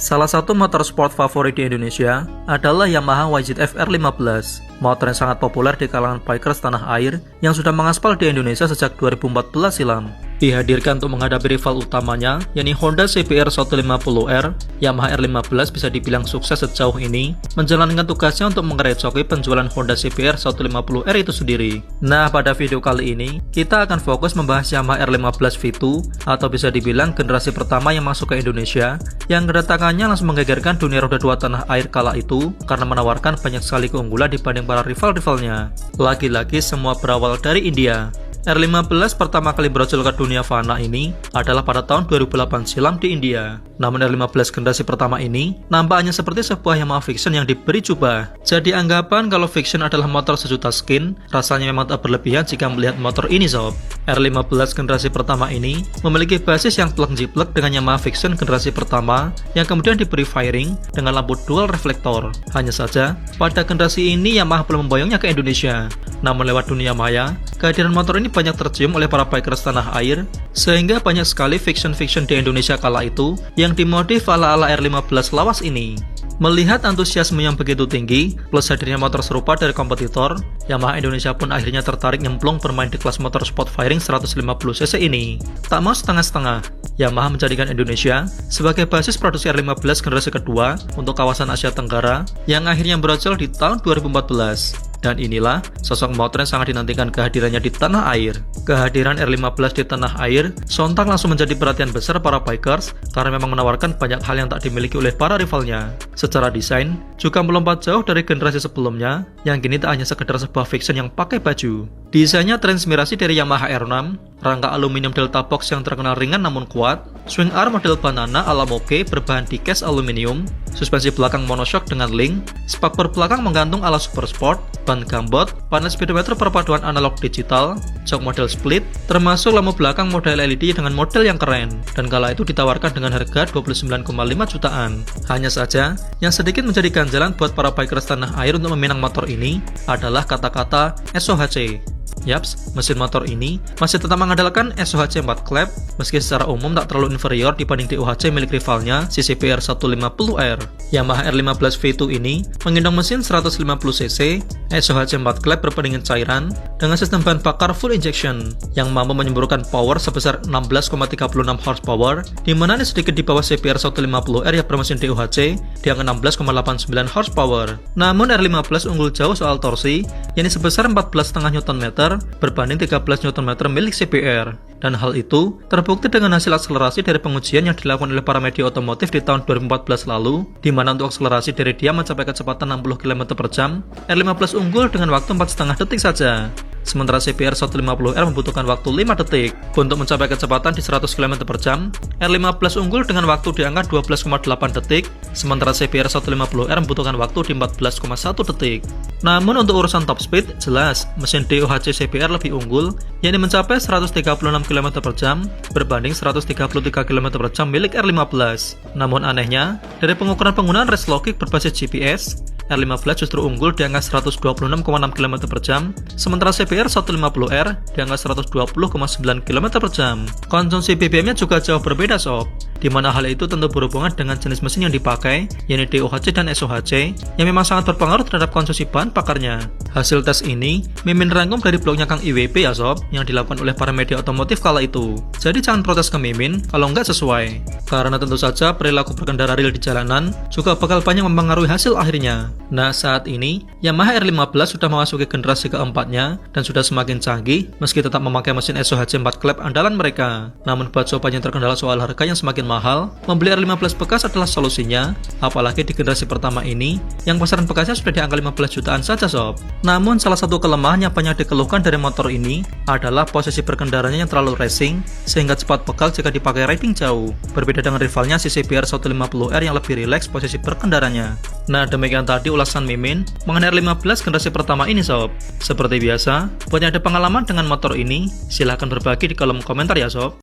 Salah satu motorsport favorit di Indonesia adalah Yamaha YZF R15, motor yang sangat populer di kalangan bikers tanah air yang sudah mengaspal di Indonesia sejak 2014 silam. Dihadirkan untuk menghadapi rival utamanya, yakni Honda CBR 150R, Yamaha R15 bisa dibilang sukses sejauh ini, menjalankan tugasnya untuk mengerecoki penjualan Honda CBR 150R itu sendiri. Nah, pada video kali ini, kita akan fokus membahas Yamaha R15 V2, atau bisa dibilang generasi pertama yang masuk ke Indonesia, yang kedatangannya langsung menggegerkan dunia roda 2 tanah air kala itu, karena menawarkan banyak sekali keunggulan dibanding para rival-rivalnya. Lagi-lagi semua berawal dari India. R15 pertama kali brojol ke dunia fana ini adalah pada tahun 2008 silam di India. Namun R15 generasi pertama ini nampaknya seperti sebuah Yamaha Vixion yang diberi jubah. Jadi anggapan kalau Vixion adalah motor sejuta skin, rasanya memang tak berlebihan jika melihat motor ini sob. R15 generasi pertama ini memiliki basis yang plug-jiplek dengan Yamaha Vixion generasi pertama yang kemudian diberi fairing dengan lampu dual reflektor. Hanya saja, pada generasi ini Yamaha belum memboyongnya ke Indonesia. Namun lewat dunia maya, kehadiran motor ini banyak tercium oleh para bikers tanah air, sehingga banyak sekali Vixion di Indonesia kala itu yang dimodif ala-ala R15 lawas ini. Melihat antusiasme yang begitu tinggi, plus hadirnya motor serupa dari kompetitor, Yamaha Indonesia pun akhirnya tertarik nyemplung bermain di kelas motor sport fairing 150cc ini. Tak mau setengah-setengah, Yamaha menjadikan Indonesia sebagai basis produksi R15 generasi kedua untuk kawasan Asia Tenggara, yang akhirnya brojol di tahun 2014. Dan inilah sosok motor yang sangat dinantikan kehadirannya di tanah air. Kehadiran R15 di tanah air sontak langsung menjadi perhatian besar para bikers karena memang menawarkan banyak hal yang tak dimiliki oleh para rivalnya. Secara desain, juga melompat jauh dari generasi sebelumnya, yang kini tak hanya sekedar sebuah Vixion yang pakai baju. Desainnya terinspirasi dari Yamaha R6, rangka aluminium delta box yang terkenal ringan namun kuat, swing arm model banana ala moke berbahan diecast aluminium, suspensi belakang monoshock dengan link, spakbor belakang menggantung ala super sport, ban gambot, panel speedometer perpaduan analog digital, jok model split, termasuk lampu belakang model LED dengan model yang keren, dan kala itu ditawarkan dengan harga 29,5 jutaan. Hanya saja, yang sedikit menjadi ganjalan buat para bikers tanah air untuk meminang motor ini adalah kata-kata SOHC. Yaps, mesin motor ini masih tetap mengandalkan SOHC 4 klep, meski secara umum tak terlalu inferior dibanding DOHC milik rivalnya CBR 150R. Yamaha R15 V2 ini menggendong mesin 150cc, SOHC 4 klep berpendingin cairan, dengan sistem bahan bakar full injection, yang mampu menyemburkan power sebesar 16,36 horsepower, dimana ini sedikit di bawah CBR 150R yang bermesin DOHC di angka 16,89 horsepower. Namun R15 unggul jauh soal torsi, yakni sebesar 14,5 Nm berbanding 13 Nm milik CBR, dan hal itu terbukti dengan hasil akselerasi dari pengujian yang dilakukan oleh para media otomotif di tahun 2014 lalu, di mana untuk akselerasi dari dia mencapai kecepatan 60 km/jam, R15 unggul dengan waktu 4,5 detik saja. Sementara CBR 150R membutuhkan waktu 5 detik. Untuk mencapai kecepatan di 100 km/jam, R15 unggul dengan waktu di angka 12,8 detik, sementara CBR 150R membutuhkan waktu di 14,1 detik. Namun untuk urusan top speed, jelas mesin DOHC CBR lebih unggul, yakni mencapai 136 km/jam berbanding 133 km/jam milik R15. Namun anehnya, dari pengukuran penggunaan race logik berbasis GPS, R15 justru unggul di angka 126,6 km/jam, sementara CBR 150R di angka 120,9 km/jam. Konsumsi BBM-nya juga jauh berbeda sob, di mana hal itu tentu berhubungan dengan jenis mesin yang dipakai, yakni DOHC dan SOHC, yang memang sangat berpengaruh terhadap konsumsi bahan bakarnya. Hasil tes ini Mimin rangkum dari blognya Kang IWP ya sob, yang dilakukan oleh para media otomotif kala itu. Jadi jangan protes ke Mimin kalau nggak sesuai, karena tentu saja perilaku berkendara real di jalanan juga bakal banyak mempengaruhi hasil akhirnya. Nah, saat ini Yamaha R15 sudah memasuki generasi keempatnya dan sudah semakin canggih meski tetap memakai mesin SOHC 4 klep andalan mereka. Namun buat sobat yang terkendala soal harga yang semakin mahal, membeli R15 bekas adalah solusinya, apalagi di generasi pertama ini yang pasaran bekasnya sudah di angka 15 jutaan saja sob. Namun salah satu kelemahan yang banyak dikeluhkan dari motor ini adalah posisi berkendaranya yang terlalu racing sehingga cepat pegal jika dipakai riding jauh. Berbeda dengan rivalnya CBR 150R yang lebih rileks posisi berkendaranya. Nah, demikian tadi ulasan Mimin mengenai R15 generasi pertama ini sob. Seperti biasa, buat yang ada pengalaman dengan motor ini, silahkan berbagi di kolom komentar ya sob.